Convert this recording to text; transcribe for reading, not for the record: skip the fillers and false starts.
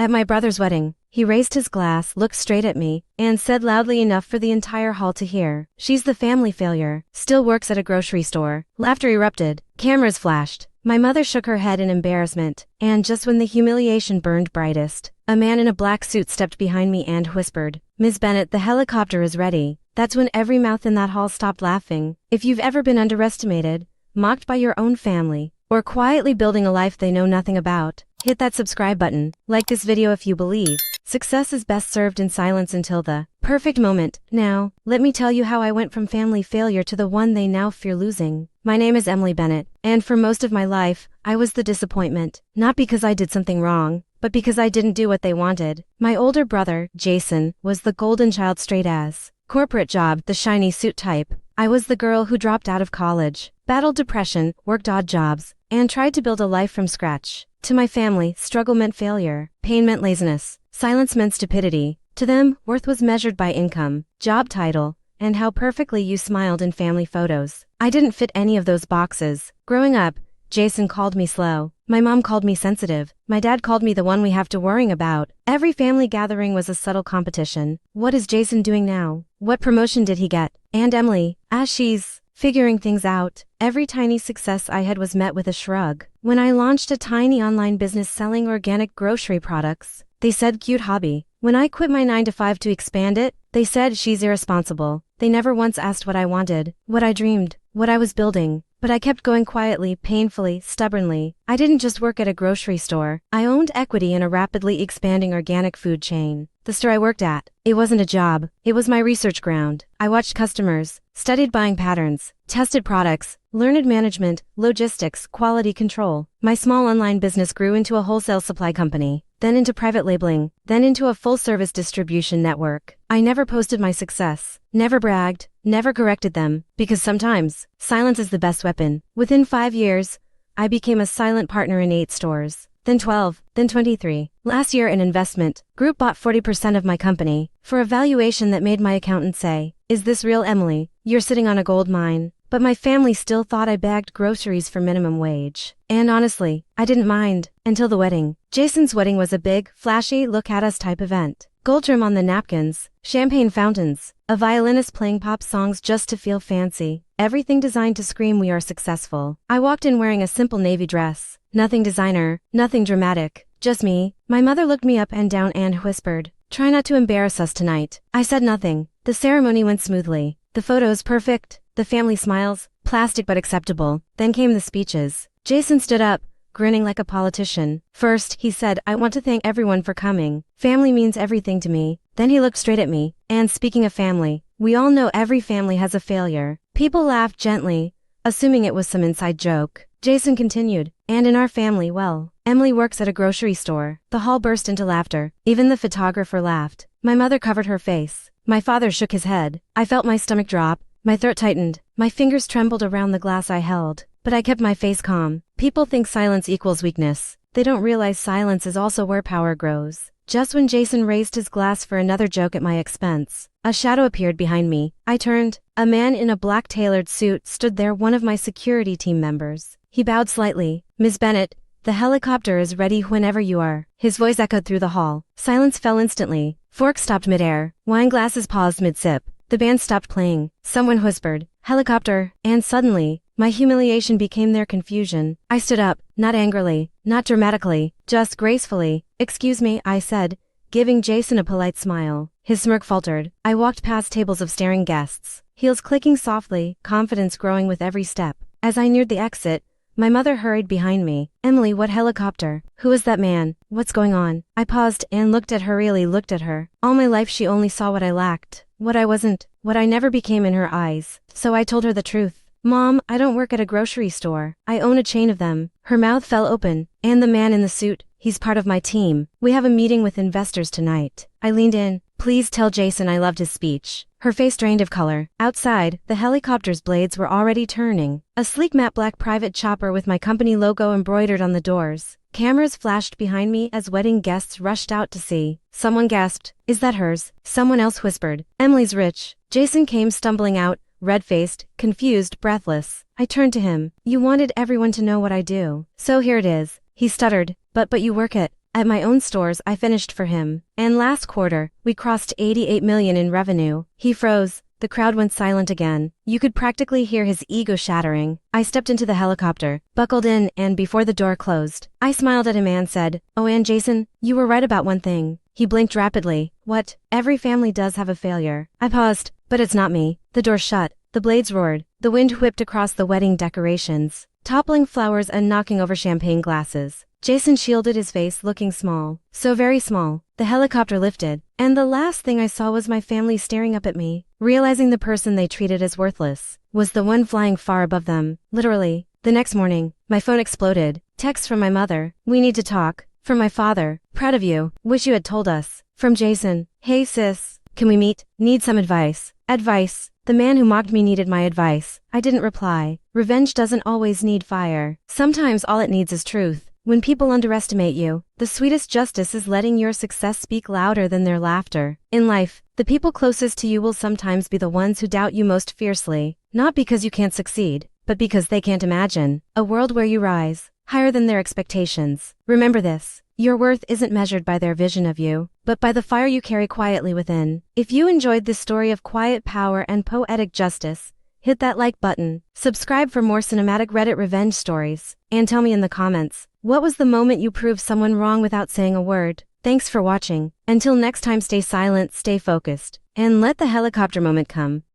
At my brother's wedding, he raised his glass, looked straight at me, and said loudly enough for the entire hall to hear, "She's the family failure, still works at a grocery store." Laughter erupted. Cameras flashed. My mother shook her head in embarrassment, and just when the humiliation burned brightest, a man in a black suit stepped behind me and whispered, "Ms. Bennett, the helicopter is ready." That's when every mouth in that hall stopped laughing. If you've ever been underestimated, mocked by your own family, or quietly building a life they know nothing about, hit that subscribe button, like this video if you believe success is best served in silence until the perfect moment. Now, let me tell you how I went from family failure to the one they now fear losing. My name is Emily Bennett, and for most of my life, I was the disappointment. Not because I did something wrong, but because I didn't do what they wanted. My older brother, Jason, was the golden child straight A's corporate job, the shiny suit type. I was the girl who dropped out of college, battled depression, worked odd jobs, and tried to build a life from scratch. To my family, struggle meant failure, pain meant laziness, silence meant stupidity. To them, worth was measured by income, job title, and how perfectly you smiled in family photos. I didn't fit any of those boxes. Growing up, Jason called me slow. My mom called me sensitive. My dad called me the one we have to worry about. Every family gathering was a subtle competition. What is Jason doing now? What promotion did he get? And Emily, as she's figuring things out, every tiny success I had was met with a shrug. When I launched a tiny online business selling organic grocery products, they said cute hobby. When I quit my 9-to-5 to expand it, they said she's irresponsible. They never once asked what I wanted, what I dreamed, what I was building. But I kept going quietly, painfully, stubbornly. I didn't just work at a grocery store. I owned equity in a rapidly expanding organic food chain. The store I worked at, it wasn't a job. It was my research ground. I watched customers, studied buying patterns, tested products, learned management, logistics, quality control. My small online business grew into a wholesale supply company, then into private labeling, then into a full-service distribution network. I never posted my success, never bragged, never corrected them, because sometimes, silence is the best weapon. Within 5 years, I became a silent partner in 8 stores, then 12, then 23. Last year, an investment group bought 40% of my company, for a valuation that made my accountant say, "Is this real, Emily? You're sitting on a gold mine." But my family still thought I bagged groceries for minimum wage. And honestly, I didn't mind, until the wedding. Jason's wedding was a big, flashy, look-at-us type event. Gold trim on the napkins, champagne fountains, a violinist playing pop songs just to feel fancy. Everything designed to scream we are successful. I walked in wearing a simple navy dress. Nothing designer, nothing dramatic, just me. My mother looked me up and down and whispered, "Try not to embarrass us tonight." I said nothing. The ceremony went smoothly. The photos perfect. The family smiles, plastic but acceptable. Then came the speeches. Jason stood up, grinning like a politician. First, he said, "I want to thank everyone for coming. Family means everything to me." Then he looked straight at me. "And speaking of family, we all know every family has a failure." People laughed gently, assuming it was some inside joke. Jason continued, "And in our family, well, Emily works at a grocery store." The hall burst into laughter. Even the photographer laughed. My mother covered her face. My father shook his head. I felt my stomach drop. My throat tightened. My fingers trembled around the glass I held. But I kept my face calm. People think silence equals weakness. They don't realize silence is also where power grows. Just when Jason raised his glass for another joke at my expense, a shadow appeared behind me. I turned. A man in a black tailored suit stood there, one of my security team members. He bowed slightly. "Ms. Bennett, the helicopter is ready whenever you are." His voice echoed through the hall. Silence fell instantly. Forks stopped midair. Wine glasses paused mid-sip. The band stopped playing. Someone whispered, "Helicopter," and suddenly, my humiliation became their confusion. I stood up, not angrily, not dramatically, just gracefully. "Excuse me," I said, giving Jason a polite smile. His smirk faltered. I walked past tables of staring guests, heels clicking softly, confidence growing with every step. As I neared the exit, my mother hurried behind me. "Emily, what helicopter? Who is that man? What's going on?" I paused and looked at her, really looked at her. All my life she only saw what I lacked, what I wasn't, what I never became in her eyes. So I told her the truth. "Mom, I don't work at a grocery store. I own a chain of them." Her mouth fell open. "And the man in the suit, he's part of my team. We have a meeting with investors tonight." I leaned in. "Please tell Jason I loved his speech." Her face drained of color. Outside, the helicopter's blades were already turning. A sleek matte black private chopper with my company logo embroidered on the doors. Cameras flashed behind me as wedding guests rushed out to see. Someone gasped, "Is that hers?" Someone else whispered, "Emily's rich." Jason came stumbling out, red-faced, confused, breathless. I turned to him. "You wanted everyone to know what I do. So here it is." He stuttered, But you work at At my own stores I finished for him. And last quarter, we crossed 88 million in revenue. He froze. The crowd went silent again. You could practically hear his ego shattering. I stepped into the helicopter, buckled in, and before the door closed, I smiled at him and said, "Oh, and Jason, you were right about one thing." He blinked rapidly. "What?" "Every family does have a failure." I paused. "But it's not me." The door shut. The blades roared. The wind whipped across the wedding decorations, toppling flowers and knocking over champagne glasses. Jason shielded his face, looking small. So very small. The helicopter lifted, and the last thing I saw was my family staring up at me, realizing the person they treated as worthless was the one flying far above them. Literally. The next morning, my phone exploded. Text from my mother, "We need to talk." From my father, "Proud of you. Wish you had told us." From Jason, "Hey sis, can we meet? Need some advice." Advice. The man who mocked me needed my advice. I didn't reply. Revenge doesn't always need fire. Sometimes all it needs is truth. When people underestimate you, the sweetest justice is letting your success speak louder than their laughter. In life, the people closest to you will sometimes be the ones who doubt you most fiercely, not because you can't succeed, but because they can't imagine a world where you rise higher than their expectations. Remember this: your worth isn't measured by their vision of you, but by the fire you carry quietly within. If you enjoyed this story of quiet power and poetic justice, hit that like button, subscribe for more cinematic Reddit revenge stories, and tell me in the comments, what was the moment you proved someone wrong without saying a word? Thanks for watching. Until next time, stay silent, stay focused, and let the helicopter moment come.